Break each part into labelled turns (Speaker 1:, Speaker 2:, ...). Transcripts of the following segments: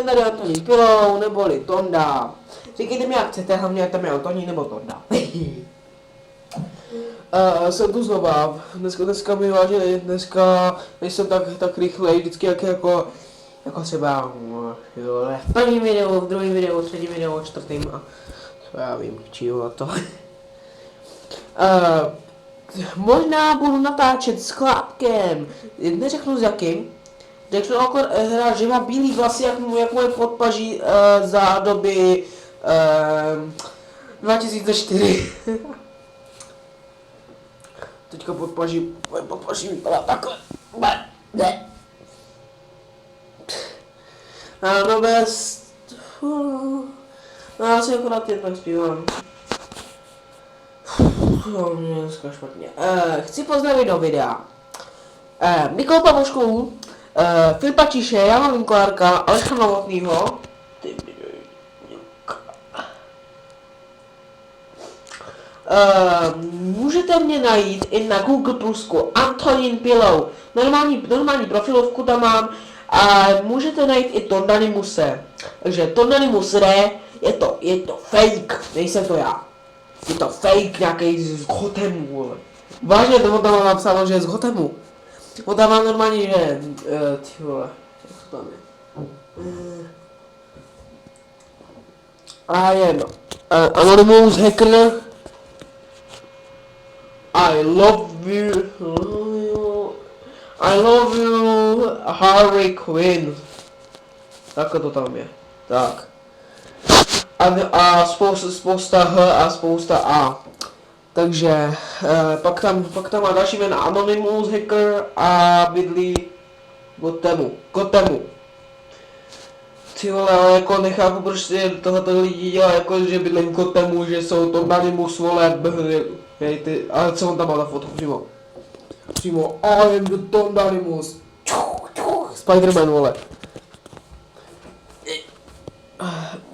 Speaker 1: tady Antonín Pilou, neboli Tonda. Říkejte mi, jak chcete, hlavně jak tam je Antonín nebo Tonda. Jsem tu znova, dneska mi vážili, dneska nejsem tak rychlej, vždycky jako třeba jo, v prvním videu, v druhém videu, v třetím videu, v čtvrtým a co já vím, čího to. Možná budu natáčet s Chlápkem, neřeknu s jakým, řeknu akorát, že má bílý vlasy jak moje podpaží za doby 2004. Teďka moje podpaží vypadá takhle. Ne. No bez... No já si akorát jen tak zpívám. Mě dneska špatně. Chci pozdravit do videa. Nikolu Pavušku, Filipa Čiše, Jana Vinkolárka, Aleša Novotnýho. Můžete mě najít i na Google Plusku Antonín Pilou. Normální profilovku tam mám. A můžete najít i Tondanimuse. Takže Tondanimus re, je to fake, nejsem to já. Je to fake nějaký z Gotemu. Vážně to tam mám napsáno, že je z Gotemu. On tam mám normálně, že ty vole, jak to tam je. A jedno. Anonymous Hacker. I love you, Harley Quinn. Tak to tam je. Tak. A spousta H a spousta A. Takže pak tam má další jména Anonymous Hacker a bydlí Gotemu. Ty vole, ale jako nechápu, proč tohoto lidi dělá jako, že bydlí v Gotemu, že jsou to Anonymous, vole, ale co on tam má na fotku přímo, I am the Tondanimus. Spider-Man, vole.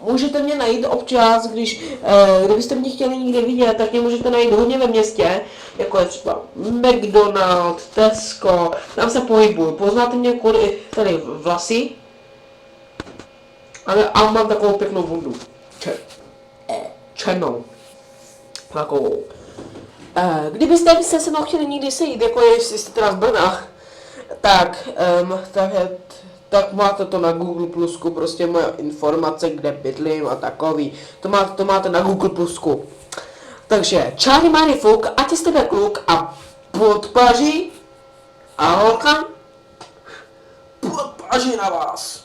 Speaker 1: Můžete mě najít občas, kdybyste mě chtěli někde vidět, tak mě můžete najít hodně ve městě, jako je třeba McDonald's, Tesco, tam se pohybuju. Poznáte mě kvůli tady vlasy? Ale mám takovou pěknou bundu. Černou. Takovou. Kdybyste se mnou chtěli někdy sejít, jako jestli jste teda z Brna, tak máte to na Google Plusku, prostě moje informace, kde bydlím a takový. To máte na Google Plusku. Takže Charlie Mary Fuk, ať jste tebe kluk a podpaží a holka podpaží na vás.